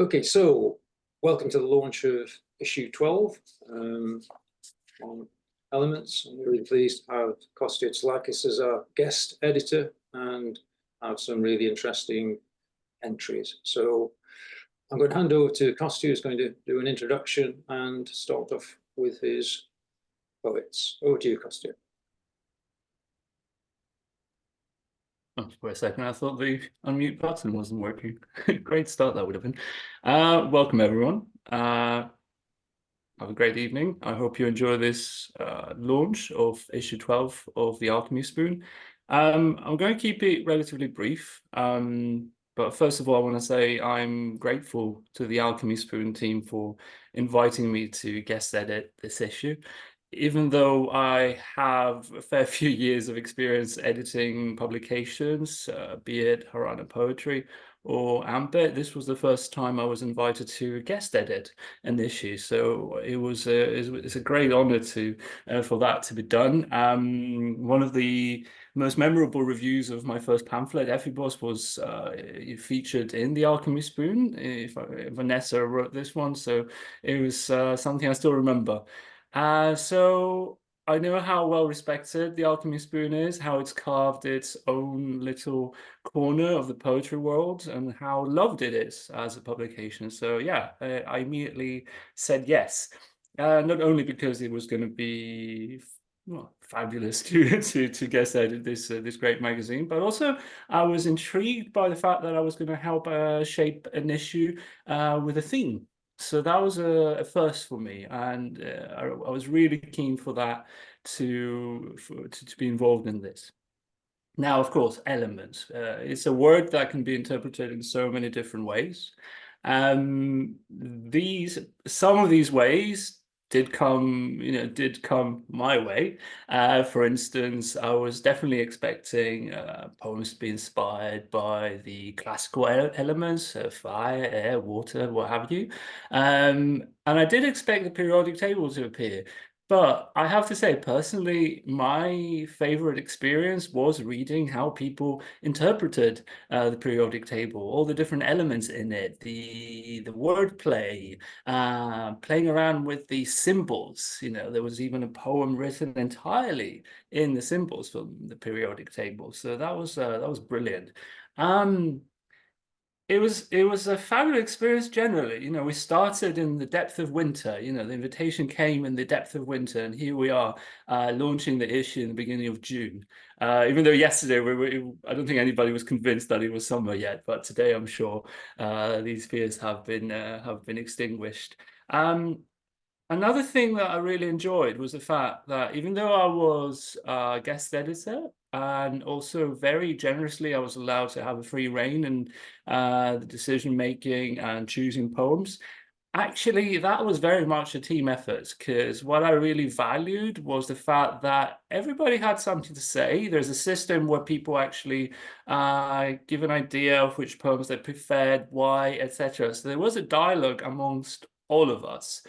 Okay, so welcome to the launch of issue 12 on Elements. I'm really pleased to have Kostya as our guest editor and have some really interesting entries. So I'm going to hand over to Kostya, who's going to do an introduction and start off with his poets. Over to you, Kostya. Oh, for a second, I thought the unmute button wasn't working. Great start that would have been. Welcome, everyone. Have a great evening. I hope you enjoy this launch of issue 12 of the Alchemy Spoon. I'm going to keep it relatively brief. But first of all, I want to say I'm grateful to the Alchemy Spoon team for inviting me to guest edit this issue. Even though I have a fair few years of experience editing publications, be it Harana Poetry or Ambit, this was the first time I was invited to guest edit an issue. So it's a great honor to for that to be done. One of the most memorable reviews of my first pamphlet, Ephibos, was featured in the Alchemy Spoon. Vanessa wrote this one, so it was something I still remember. So I know how well respected the Alchemy Spoon is, how it's carved its own little corner of the poetry world, and how loved it is as a publication. So yeah, I immediately said yes. Not only because it was going to be fabulous to guest edit this great magazine, but also I was intrigued by the fact that I was going to help shape an issue with a theme. So that was a first for me, and I was really keen for that to be involved in this. Now, of course, elements. It's a word that can be interpreted in so many different ways. Some of these ways did come my way. For instance, I was definitely expecting poems to be inspired by the classical elements, fire, air, water, what have you. And I did expect the periodic table to appear. But I have to say, personally, my favorite experience was reading how people interpreted the periodic table, all the different elements in it, the wordplay, playing around with the symbols. You know, there was even a poem written entirely in the symbols from the periodic table. So that was brilliant. It was a fabulous experience generally. You know, we started in the depth of winter. You know, the invitation came in the depth of winter, and here we are launching the issue in the beginning of June. Even though yesterday I don't think anybody was convinced that it was summer yet, but today I'm sure these fears have been extinguished. Another thing that I really enjoyed was the fact that even though I was a guest editor, and also very generously I was allowed to have a free rein in the decision making and choosing poems, actually that was very much a team effort, because what I really valued was the fact that everybody had something to say. There's a system where people actually give an idea of which poems they preferred, why, etc. So there was a dialogue amongst all of us.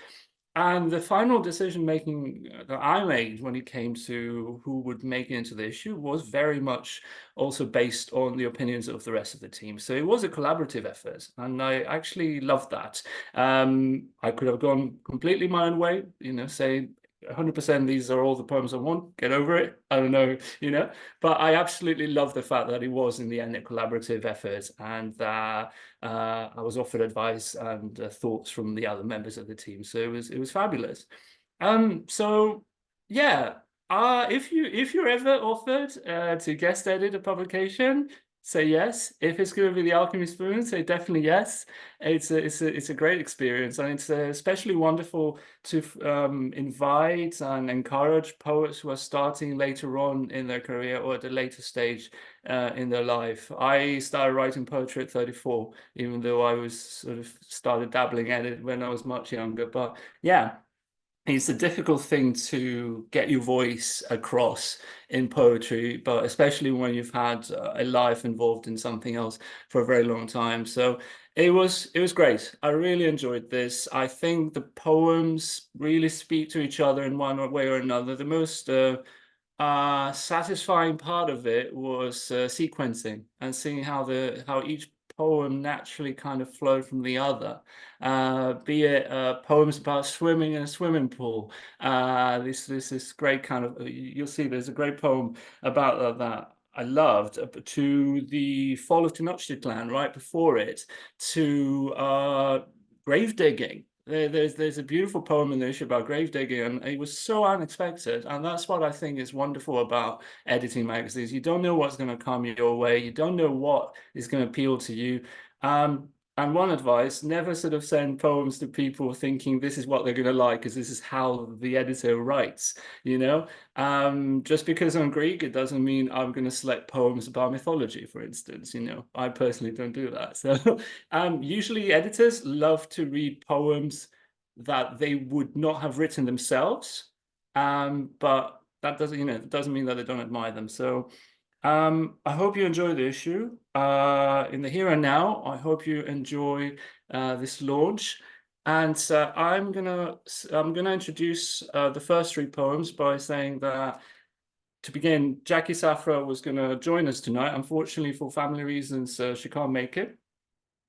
And the final decision making that I made when it came to who would make it into the issue was very much also based on the opinions of the rest of the team. So it was a collaborative effort, and I actually loved that. I could have gone completely my own way, you know, say 100% these are all the poems I want, get over it. I don't know, you know, but I absolutely love the fact that it was in the end a collaborative effort, and that I was offered advice and thoughts from the other members of the team. So it was fabulous. So yeah, if you're ever offered to guest edit a publication, say yes. If it's going to be the Alchemy Spoon, say definitely yes. It's a great experience, and it's especially wonderful to invite and encourage poets who are starting later on in their career or at a later stage in their life. I started writing poetry at 34, even though I was sort of started dabbling in it when I was much younger. But yeah, it's a difficult thing to get your voice across in poetry, but especially when you've had a life involved in something else for a very long time. So it was great. I really enjoyed this. I think the poems really speak to each other in one way or another. The most satisfying part of it was sequencing and seeing how each poem naturally kind of flow from the other, be it poems about swimming in a swimming pool. This great kind of, you'll see there's a great poem about that I loved, to the fall of Tenochtitlan, right before it, to grave digging. There's a beautiful poem in the issue about grave digging, and it was so unexpected. And that's what I think is wonderful about editing magazines. You don't know what's going to come your way. You don't know what is going to appeal to you. And one advice, never sort of send poems to people thinking this is what they're going to like, because this is how the editor writes, you know? Just because I'm Greek, it doesn't mean I'm going to select poems about mythology, for instance, you know? I personally don't do that. So usually editors love to read poems that they would not have written themselves, but that doesn't, you know, it doesn't mean that they don't admire them. So I hope you enjoy the issue. In the here and now, I hope you enjoy this launch. And I'm gonna introduce the first three poems by saying that, to begin, Jackie Safra was gonna join us tonight. Unfortunately, for family reasons, she can't make it.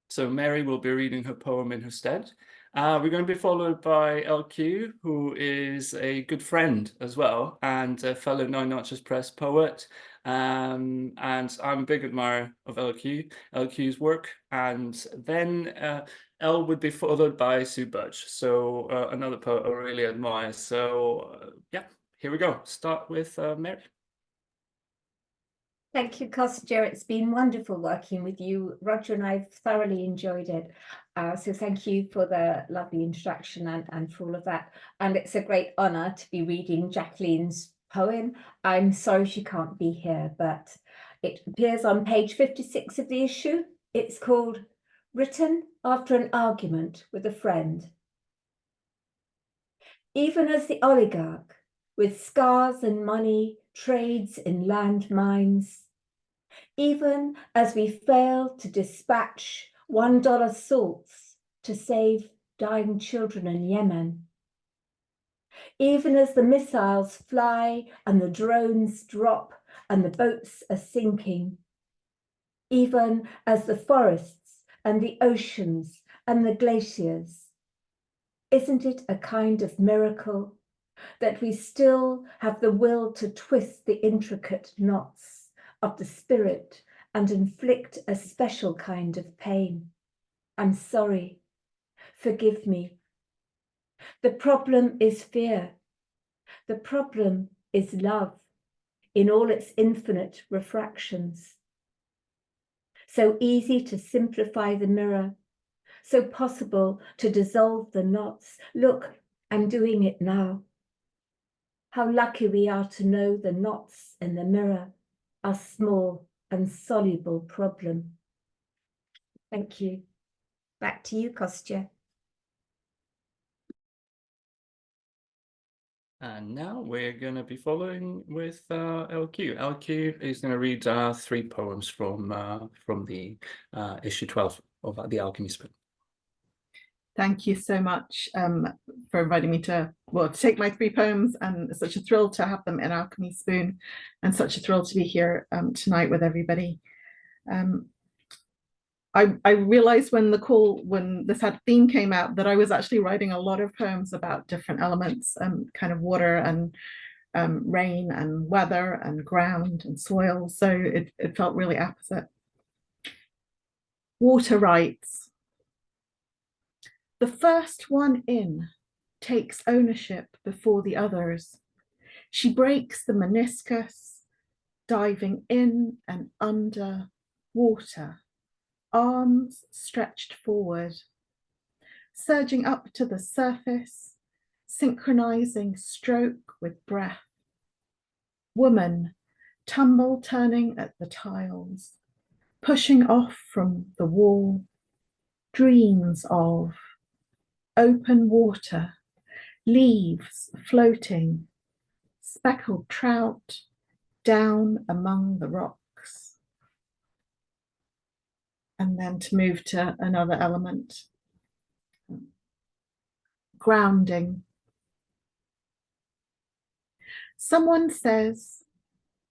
So Mary will be reading her poem in her stead. We're going to be followed by LQ, who is a good friend as well, and a fellow Nine Notches Press poet. And I'm a big admirer of LQ's work. And then L would be followed by Sue Budge, so another poet I really admire. So yeah, here we go. Start with Mary. Thank you, Kostya. It's been wonderful working with you. Roger and I've thoroughly enjoyed it. So thank you for the lovely introduction and for all of that. And it's a great honour to be reading Jacqueline's poem. I'm sorry she can't be here, but it appears on page 56 of the issue. It's called Written After an Argument with a Friend. Even as the oligarch, with scars and money, trades in landmines, even as we fail to dispatch $1 salts to save dying children in Yemen, even as the missiles fly and the drones drop and the boats are sinking, even as the forests and the oceans and the glaciers, isn't it a kind of miracle that we still have the will to twist the intricate knots of the spirit and inflict a special kind of pain? I'm sorry. Forgive me. The problem is fear. The problem is love in all its infinite refractions. So easy to simplify the mirror, so possible to dissolve the knots. Look, I'm doing it now. How lucky we are to know the knots in the mirror are small and soluble problem. Thank you. Back to you, Kostya. And now we're going to be following with LQ. LQ is going to read three poems from the issue 12 of the Alchemy Spoon. Thank you so much for inviting me to take my three poems, and it's such a thrill to have them in Alchemy Spoon, and such a thrill to be here tonight with everybody. I realized when this theme came out that I was actually writing a lot of poems about different elements, kind of water and rain and weather and ground and soil. So it felt really apposite. Water writes, the first one in takes ownership before the others. She breaks the meniscus, diving in and under water, arms stretched forward, surging up to the surface, synchronizing stroke with breath. Woman, tumble turning at the tiles, pushing off from the wall, dreams of open water, leaves floating, speckled trout down among the rocks. And then to move to another element, grounding. Someone says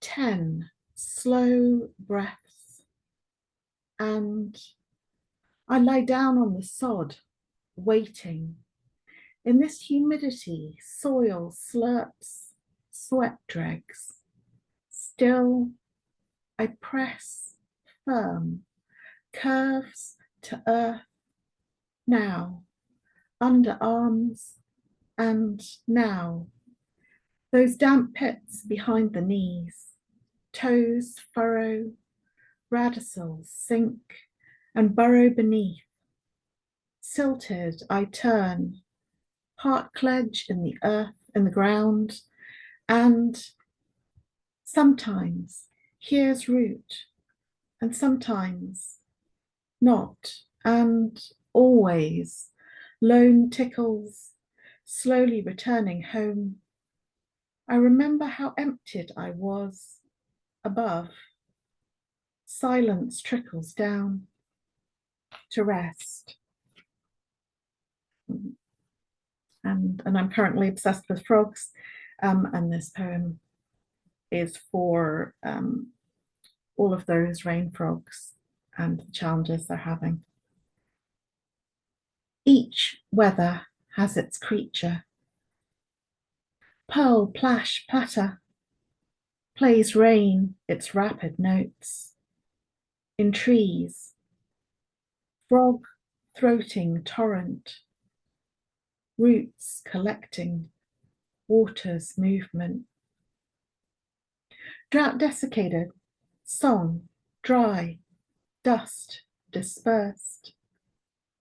10 slow breaths, and I lie down on the sod, waiting. In this humidity, soil slurps, sweat dregs. Still, I press firm, curves to earth. Now, underarms, and now, those damp pits behind the knees, toes furrow, radicals sink and burrow beneath. Silted, I turn, heart cledge in the earth, in the ground, and sometimes here's root, and sometimes not, and always lone tickles, slowly returning home. I remember how emptied I was above. Silence trickles down to rest. And I'm currently obsessed with frogs, and this poem is for all of those rain frogs and the challenges they're having. Each weather has its creature. Pearl, plash, patter, plays rain its rapid notes. In trees, frog throating torrent, roots collecting, water's movement. Drought desiccated, song, dry, dust dispersed.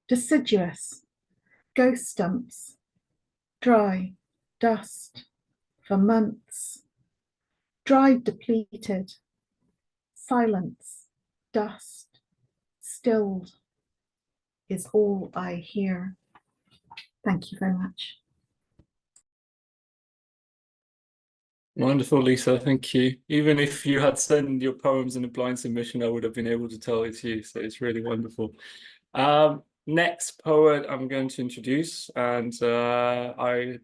Deciduous, ghost stumps, dry, dust for months. Dried, depleted, silence, dust, stilled is all I hear. Thank you very much. Wonderful, Lisa. Thank you. Even if you had sent your poems in a blind submission, I would have been able to tell it's you. So it's really wonderful. Next poet I'm going to introduce, and I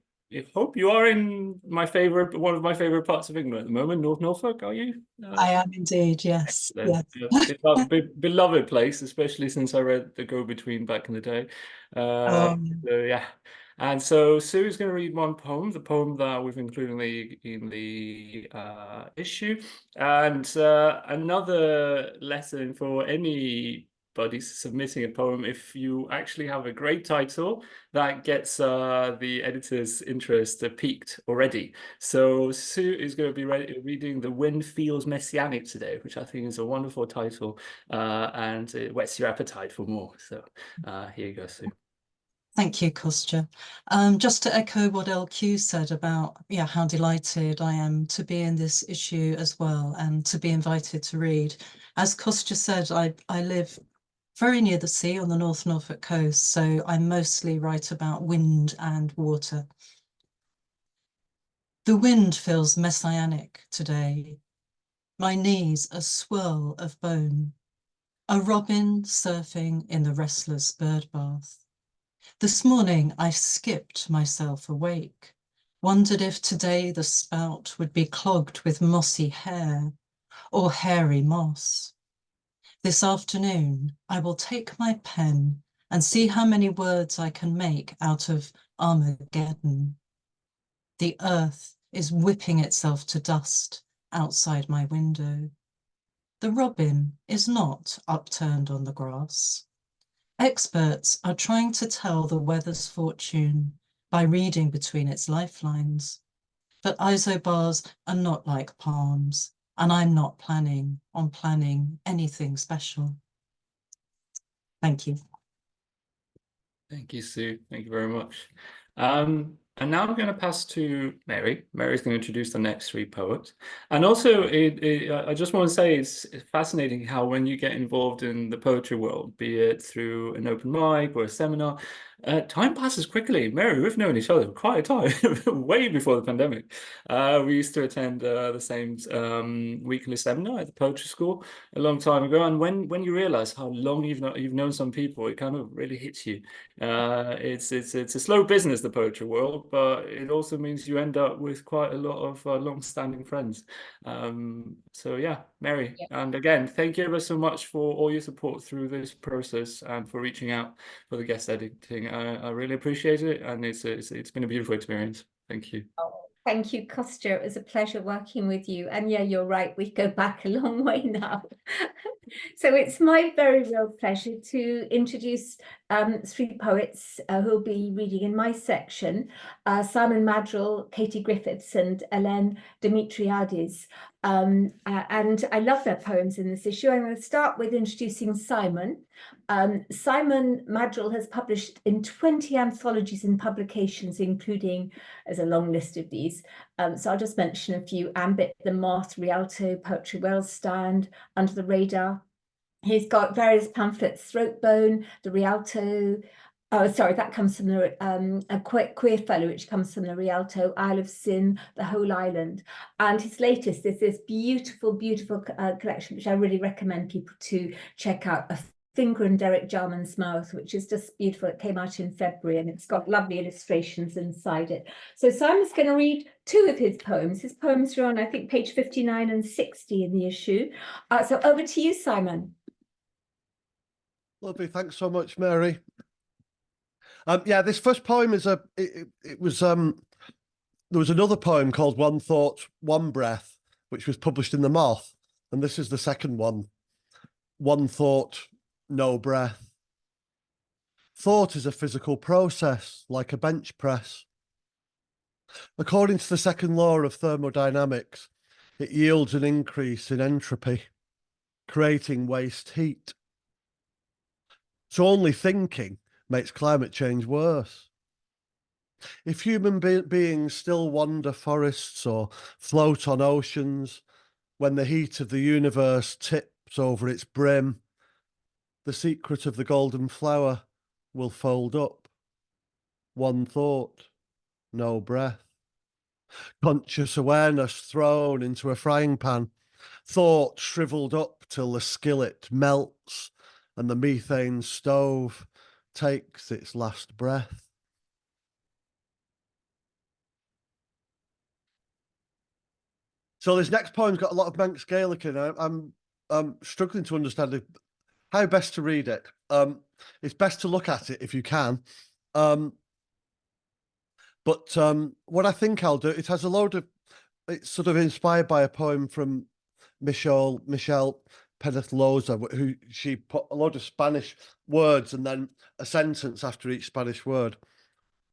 hope you are in one of my favorite parts of England at the moment, North Norfolk. Are you? I am indeed, yes. Excellent. Yes. It's our beloved place, especially since I read The Go-Between back in the day. So, yeah. And so Sue's going to read one poem, the poem that we've included in the issue, and another lesson for anybody submitting a poem. If you actually have a great title, that gets the editor's interest piqued already. So Sue is going to be reading The Wind Feels Messianic today, which I think is a wonderful title, and it whets your appetite for more. So here you go, Sue. Thank you, Kostya. Just to echo what LQ said about how delighted I am to be in this issue as well and to be invited to read. As Kostya said, I live very near the sea on the North Norfolk coast, so I mostly write about wind and water. The wind feels messianic today. My knees a swirl of bone. A robin surfing in the restless bird bath. This morning I skipped myself awake, wondered if today the spout would be clogged with mossy hair or hairy moss. This afternoon I will take my pen and see how many words I can make out of Armageddon. The earth is whipping itself to dust outside my window. The robin is not upturned on the grass. Experts are trying to tell the weather's fortune by reading between its lifelines. But isobars are not like palms, and I'm not planning on planning anything special. Thank you. Thank you, Sue. Thank you very much. And now I'm going to pass to Mary. Mary's going to introduce the next three poets. And also, I just want to say it's fascinating how when you get involved in the poetry world, be it through an open mic or a seminar, Time passes quickly. Mary, we've known each other for quite a time, way before the pandemic. We used to attend the same weekly seminar at the poetry school a long time ago. And when you realize how long you've known some people, it kind of really hits you. It's a slow business, the poetry world, but it also means you end up with quite a lot of long-standing friends. So yeah, Mary, and again, thank you ever so much for all your support through this process and for reaching out for the guest editing. I really appreciate it, and it's been a beautiful experience. Thank you. Oh, thank you, Kostya. It was a pleasure working with you. And yeah, you're right, we go back a long way now. So it's my very real pleasure to introduce three poets who will be reading in my section, Simon Madrell, Katie Griffiths and Hélène Dimitriadis. And I love their poems in this issue. I'm going to start with introducing Simon. Simon Madrell has published in 20 anthologies and publications, including, there's a long list of these, so I'll just mention a few: Ambit, The Moth, Rialto, Poetry Well Stand, Under the Radar. He's got various pamphlets, Throatbone, the Rialto, oh, sorry, that comes from the a queer fellow, which comes from the Rialto, Isle of Sin, the Whole Island. And his latest is this beautiful, beautiful collection, which I really recommend people to check out, A Finger in Derek Jarman's Mouth, which is just beautiful. It came out in February and it's got lovely illustrations inside it. So Simon's going to read two of his poems. His poems are on, I think, page 59 and 60 in the issue. So over to you, Simon. Lovely, thanks so much, Mary. Yeah, this first poem is there was another poem called One Thought, One Breath, which was published in The Moth, and this is the second one, One Thought, No Breath. Thought is a physical process, like a bench press. According to the second law of thermodynamics, it yields an increase in entropy, creating waste heat. So only thinking makes climate change worse. If human beings still wander forests or float on oceans, when the heat of the universe tips over its brim, the secret of the golden flower will fold up. One thought, no breath. Conscious awareness thrown into a frying pan, thought shriveled up till the skillet melts and the methane stove takes its last breath. So this next poem's got a lot of Manx Gaelic in it. I'm struggling to understand how best to read it. It's best to look at it if you can. But what I think I'll do, it has a load of, it's sort of inspired by a poem from Michelle Penneth Loza, who she put a load of Spanish words and then a sentence after each Spanish word.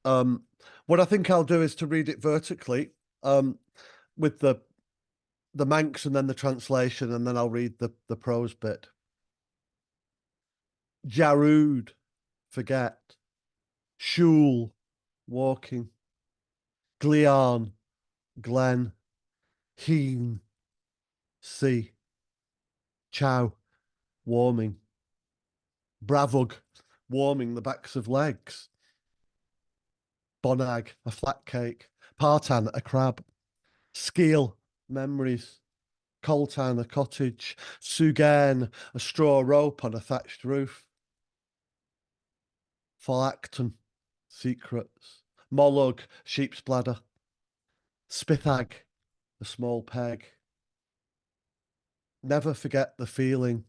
What I think I'll do is to read it vertically with the Manx and then the translation, and then I'll read the prose bit. Jarud, forget. Shul, walking. Glian, glen. Heen, sea. Chow, warming. Bravug, warming the backs of legs. Bonag, a flat cake. Partan, a crab. Skeel, memories. Coltan, a cottage. Sugain, a straw rope on a thatched roof. Phylacton, secrets. Mollog, sheep's bladder. Spithag, a small peg. Never forget the feeling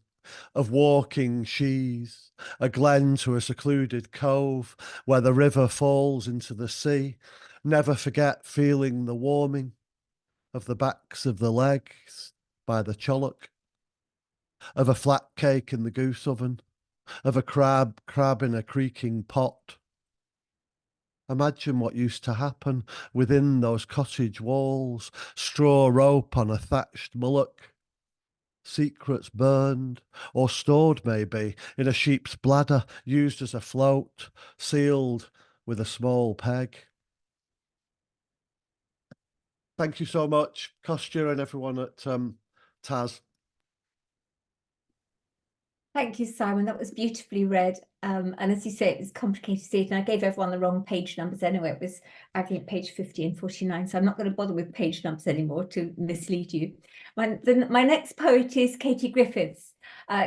of walking shees, a glen to a secluded cove where the river falls into the sea. Never forget feeling the warming of the backs of the legs by the chollock, of a flat cake in the goose oven, of a crab in a creaking pot. Imagine what used to happen within those cottage walls, straw rope on a thatched mullock, secrets burned or stored maybe in a sheep's bladder used as a float, sealed with a small peg. Thank you so much, Kostya and everyone at Taz. Thank you, Simon. That was beautifully read. And as you say, it was complicated to read, and I gave everyone the wrong page numbers anyway. It was actually page 50 and 49, so I'm not going to bother with page numbers anymore to mislead you. My next poet is Katie Griffiths.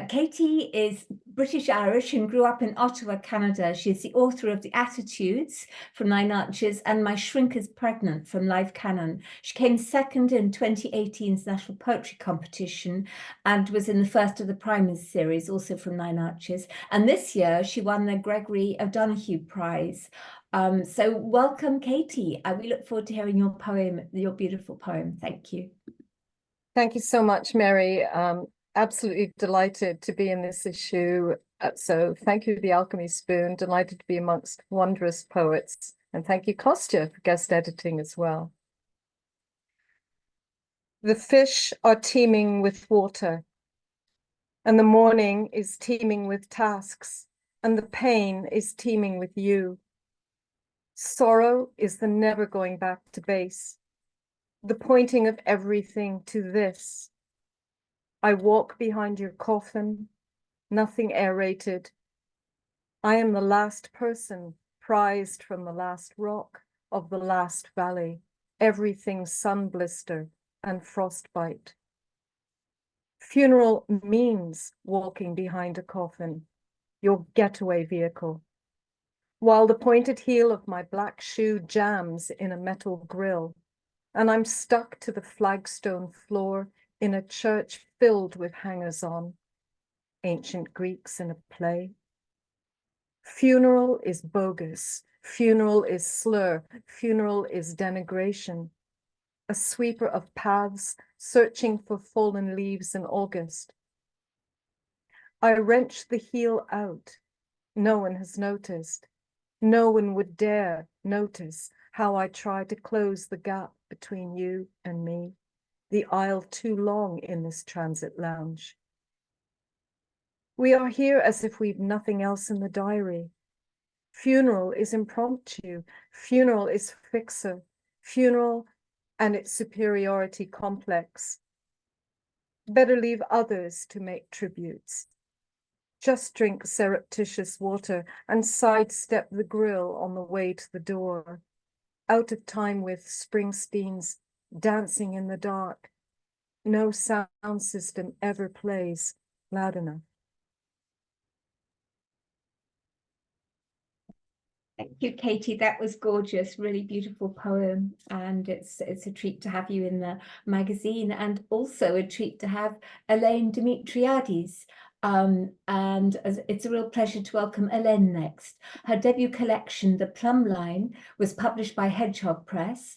Katie is British-Irish and grew up in Ottawa, Canada. She's the author of The Attitudes from Nine Arches and My Shrink is Pregnant from Live Canon. She came second in 2018's National Poetry Competition and was in the first of the Primers series, also from Nine Arches. And this year she won the Gregory O'Donoghue Prize. So welcome, Katie. We look forward to hearing your poem, your beautiful poem. Thank you. Thank you so much, Mary. Absolutely delighted to be in this issue. So thank you, The Alchemy Spoon. Delighted to be amongst wondrous poets. And thank you, Kostya, for guest editing as well. The fish are teeming with water, and the morning is teeming with tasks, and the pain is teeming with you. Sorrow is the never going back to base, the pointing of everything to this. I walk behind your coffin, nothing aerated. I am the last person prized from the last rock of the last valley, everything sun blister and frostbite. Funeral means walking behind a coffin, your getaway vehicle, while the pointed heel of my black shoe jams in a metal grill, and I'm stuck to the flagstone floor in a church filled with hangers-on, ancient Greeks in a play. Funeral is bogus, funeral is slur, funeral is denigration, a sweeper of paths searching for fallen leaves in August. I wrench the heel out. No one has noticed. No one would dare notice how I try to close the gap between you and me, the aisle too long in this transit lounge. We are here as if we've nothing else in the diary. Funeral is impromptu. Funeral is fixer. Funeral and its superiority complex. Better leave others to make tributes. Just drink surreptitious water and sidestep the grill on the way to the door. Out of time with Springsteen's Dancing in the Dark. No sound system ever plays loud enough. Thank you, Katie. That was gorgeous, really beautiful poem. And it's a treat to have you in the magazine, and also a treat to have Elaine Dimitriades. It's a real pleasure to welcome Elaine next. Her debut collection, The Plum Line, was published by Hedgehog Press.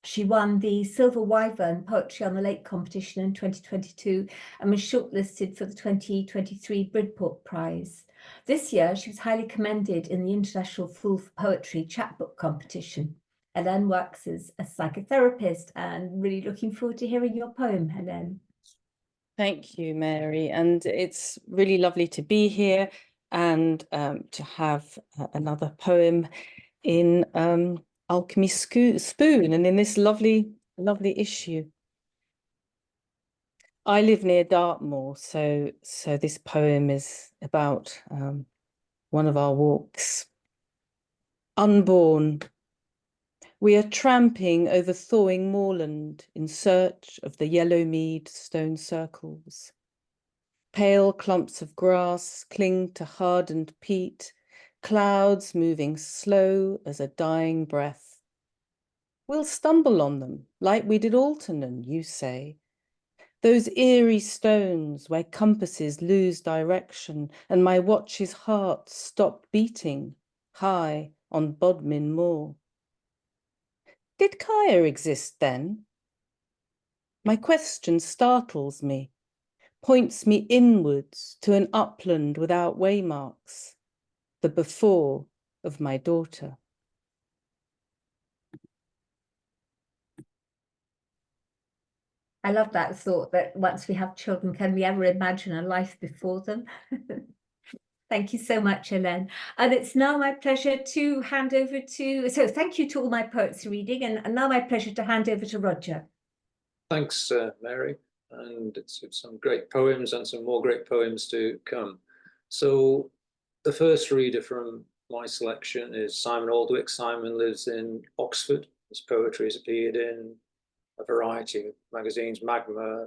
She won the Silver Wyvern Poetry on the Lake competition in 2022 and was shortlisted for the 2023 Bridport Prize. This year, she was highly commended in the International Fool for Poetry chapbook competition. Hélène works as a psychotherapist, and really looking forward to hearing your poem, Hélène. Thank you, Mary. And it's really lovely to be here and to have another poem in Alchemy Spoon and in this lovely issue. I live near Dartmoor, so this poem is about one of our walks. Unborn. We are tramping over thawing moorland in search of the yellow mead stone circles. Pale clumps of grass cling to hardened peat, clouds moving slow as a dying breath. We'll stumble on them like we did Alton, you say. Those eerie stones where compasses lose direction and my watch's heart stopped beating high on Bodmin Moor. Did Kaya exist then? My question startles me, points me inwards to an upland without waymarks, the before of my daughter. I love that thought that once we have children, can we ever imagine a life before them? Thank you so much, Hélène. And it's now my pleasure to hand over to, so thank you to all my poets reading, and now my pleasure to hand over to Roger. Thanks, Mary. and it's some great poems and some more great poems to come. So the first reader from my selection is Simon Aldwick. Simon lives in Oxford. His poetry has appeared in a variety of magazines, Magma,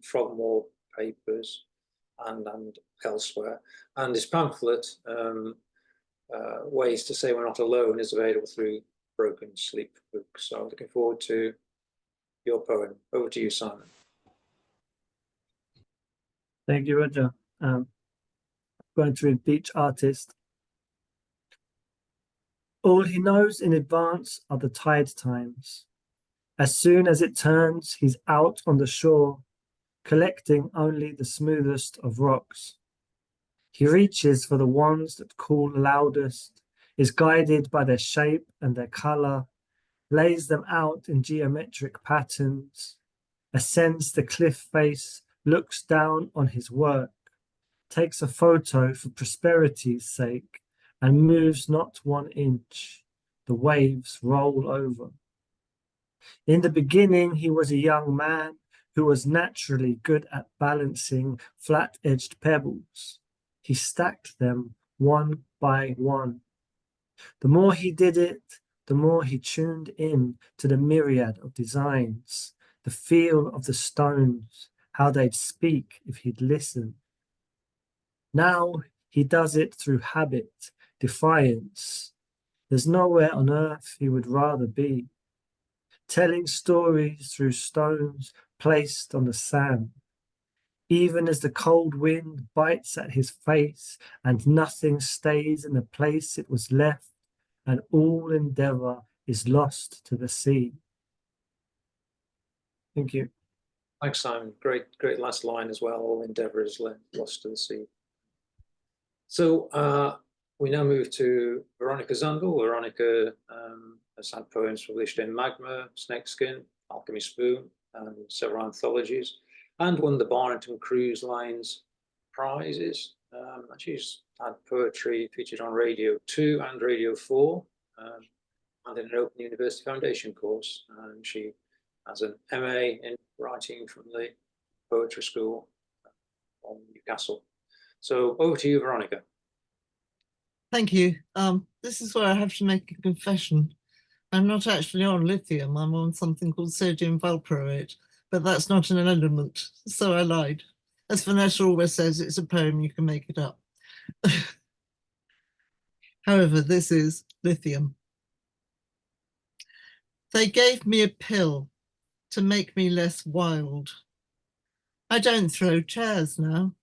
Frogmore Papers, and elsewhere. And his pamphlet, Ways to Say We're Not Alone, is available through Broken Sleep Books. So I'm looking forward to your poem. Over to you, Simon. Thank you, Roger. I'm going to read Beach Artist. All he knows in advance are the tide times. As soon as it turns, he's out on the shore, collecting only the smoothest of rocks. He reaches for the ones that call loudest, is guided by their shape and their color, lays them out in geometric patterns, ascends the cliff face, looks down on his work, takes a photo for prosperity's sake, and moves not 1 inch. The waves roll over. In the beginning, he was a young man who was naturally good at balancing flat-edged pebbles. He stacked them one by one. The more he did it, the more he tuned in to the myriad of designs, the feel of the stones, how they'd speak if he'd listen. Now he does it through habit, defiance. There's nowhere on earth he would rather be, telling stories through stones placed on the sand. Even as the cold wind bites at his face and nothing stays in the place it was left, and all endeavor is lost to the sea. Thank you. Thanks, Simon. Great last line as well. All endeavor is lost to the sea. So we now move to Veronica Zundel. Veronica has had poems published in Magma, Snakeskin, Alchemy Spoon, and several anthologies, and won the Barrington Cruise Lines prizes. And she's had poetry featured on Radio 2 and Radio 4, and in an Open University Foundation course. And she has an MA in writing from the Poetry School on Newcastle. So over to you, Veronica. Thank you. This is where I have to make a confession. I'm not actually on lithium. I'm on something called sodium valproate, but that's not an element, so I lied. As Vanessa always says, it's a poem, you can make it up. However, this is lithium. They gave me a pill to make me less wild. I don't throw chairs now,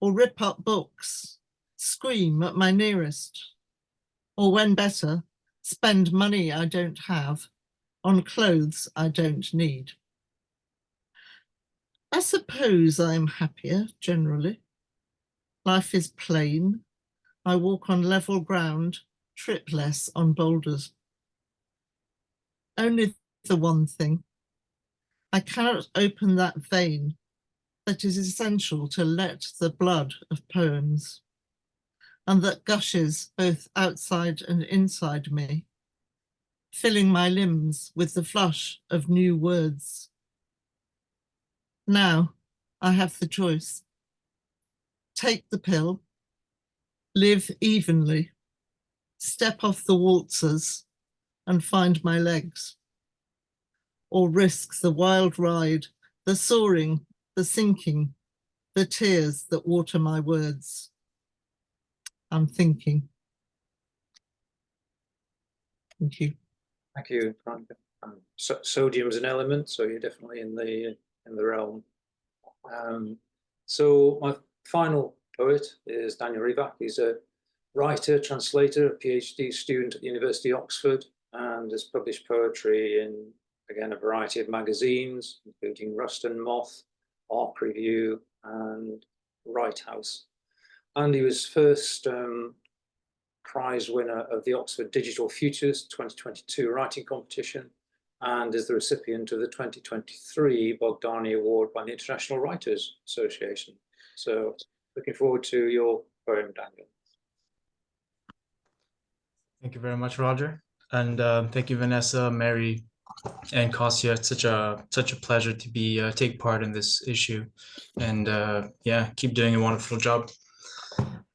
or rip up books, scream at my nearest, or when better, spend money I don't have on clothes I don't need. I suppose I'm happier generally. Life is plain. I walk on level ground, trip less on boulders. Only the one thing, I cannot open that vein that is essential to let the blood of poems, and that gushes both outside and inside me, filling my limbs with the flush of new words. Now I have the choice. Take the pill, live evenly, step off the waltzers and find my legs, or risk the wild ride, the soaring, the sinking, the tears that water my words. I'm thinking. Thank you. Thank you, Veronica. Sodium's an element, so you're definitely in the realm. So my final poet is Daniel Rivak. He's a writer, translator, a PhD student at the University of Oxford, and has published poetry in, again, a variety of magazines, including Rust and Moth, Arc Review, and Right House. And he was first prize winner of the Oxford Digital Futures 2022 writing competition, and is the recipient of the 2023 Bogdani Award by the International Writers Association. So looking forward to your poem, Daniel. Thank you very much, Roger. And thank you, Vanessa, Mary, and Kostya. It's such a pleasure to be take part in this issue, and yeah, keep doing a wonderful job.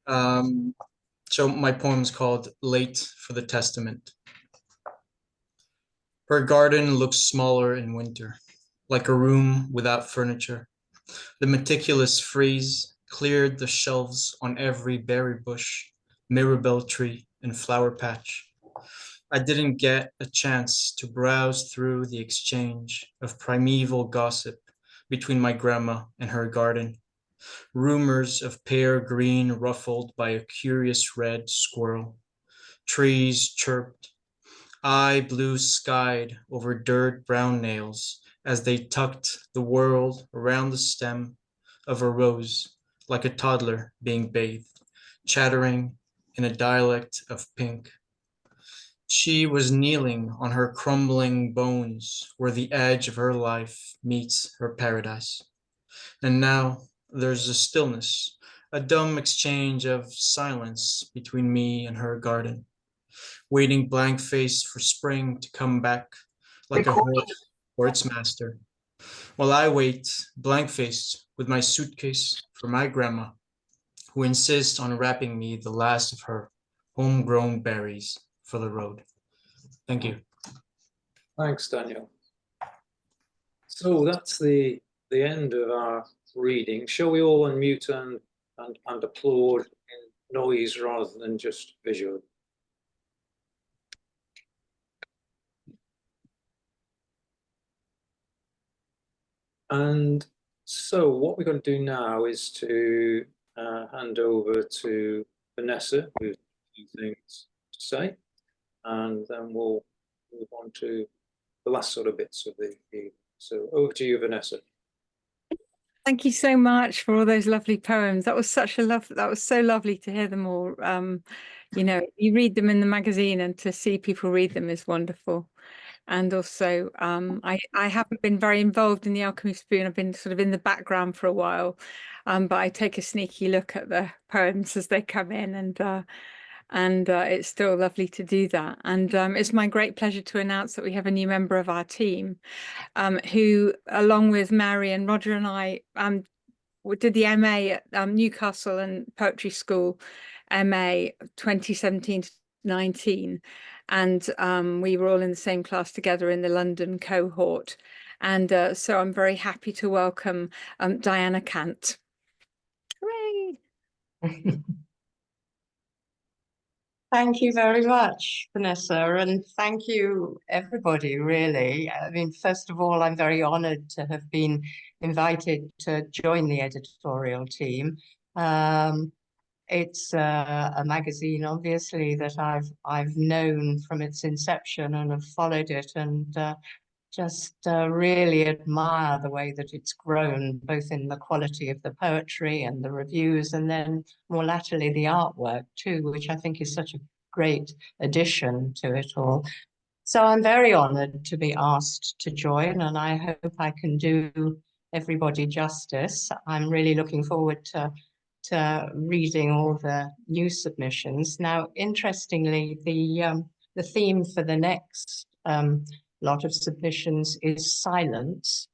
So my poem is called "Late for the Testament." Her garden looks smaller in winter, like a room without furniture. The meticulous freeze cleared the shelves on every berry bush, mirabelle tree, and flower patch. I didn't get a chance to browse through the exchange of primeval gossip between my grandma and her garden. Rumors of pear green ruffled by a curious red squirrel. Trees chirped. I blue skied over dirt brown nails as they tucked the world around the stem of a rose like a toddler being bathed, chattering in a dialect of pink. She was kneeling on her crumbling bones where the edge of her life meets her paradise. And now there's a stillness, a dumb exchange of silence between me and her garden, waiting blank-faced for spring to come back like a horse for its master. While I wait blank-faced with my suitcase for my grandma, who insists on wrapping me the last of her homegrown berries for the road. Thank you. Thanks, Daniel. So that's the end of our reading. Shall we all unmute and applaud in noise rather than just visual? And so what we're going to do now is to hand over to Vanessa with a few things to say, and then we'll move on to the last sort of bits of the evening. So over to you, Vanessa. Thank you so much for all those lovely poems. That was such a that was so lovely to hear them all. You know, you read them in the magazine, and to see people read them is wonderful. And also, I haven't been very involved in the Alchemy Spoon. I've been sort of in the background for a while, but I take a sneaky look at the poems as they come in, and it's still lovely to do that. And it's my great pleasure to announce that we have a new member of our team, who, along with Mary and Roger and I, did the MA at Newcastle and Poetry School, MA 2017 to 19. And we were all in the same class together in the London cohort. And so I'm very happy to welcome Diana Kant. Hooray! Thank you very much, Vanessa, and thank you, everybody, really. I mean, first of all, I'm very honored to have been invited to join the editorial team. It's a magazine, obviously, that I've known from its inception and have followed it, and just really admire the way that it's grown, both in the quality of the poetry and the reviews, and then more latterly the artwork too, which I think is such a great addition to it all. So I'm very honored to be asked to join, and I hope I can do everybody justice. I'm really looking forward to reading all the new submissions. Now, interestingly, the theme for the next lot of submissions is silence.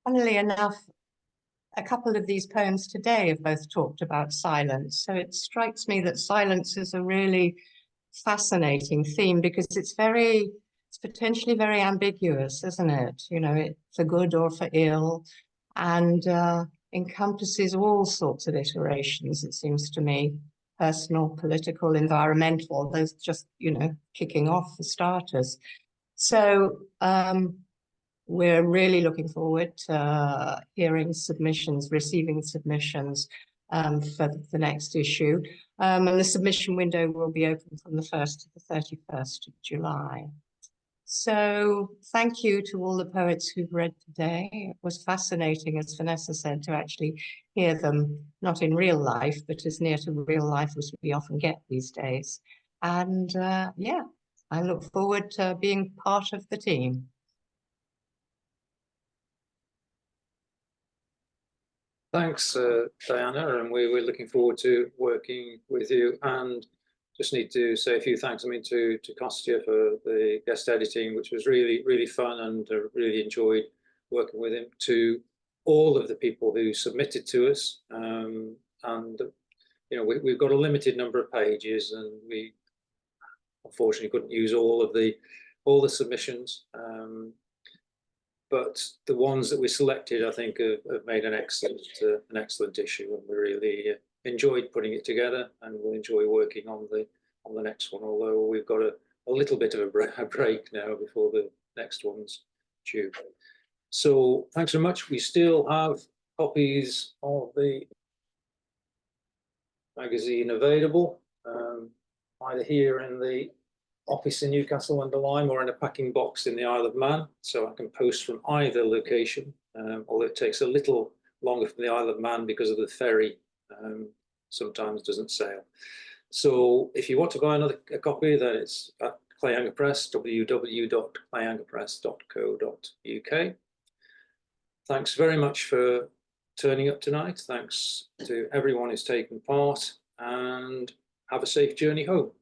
Funnily enough, a couple of these poems today have both talked about silence. So it strikes me that silence is a really fascinating theme, because it's potentially very ambiguous, isn't it? You know, it's for good or for ill, and encompasses all sorts of iterations, it seems to me: personal, political, environmental, those just, you know, kicking off for starters. So we're really looking forward to hearing submissions, receiving submissions for the next issue. And the submission window will be open from the 1st to the 31st of July. So thank you to all the poets who've read today. It was fascinating, as Vanessa said, to actually hear them, not in real life, but as near to real life as we often get these days. And yeah, I look forward to being part of the team. Thanks, Diana, and we're looking forward to working with you. And just need to say a few thanks, I mean, to Kostya for the guest editing, which was really, really fun, and really enjoyed working with him, to all of the people who submitted to us. And, you know, we've got a limited number of pages, and we unfortunately couldn't use all the submissions. But the ones that we selected, I think, have made an excellent issue, and we really enjoyed putting it together, and we'll enjoy working on the next one. Although we've got a little bit of a break now before the next one's due. So thanks very much. We still have copies of the magazine available, either here in the office in Newcastle under Lyme or in a packing box in the Isle of Man, so I can post from either location, although it takes a little longer from the Isle of Man because of the ferry sometimes doesn't sail. So if you want to buy a copy, then it's at Clayhanger Press, www.clayhangerpress.co.uk. Thanks very much for turning up tonight. Thanks to everyone who's taken part, and have a safe journey home.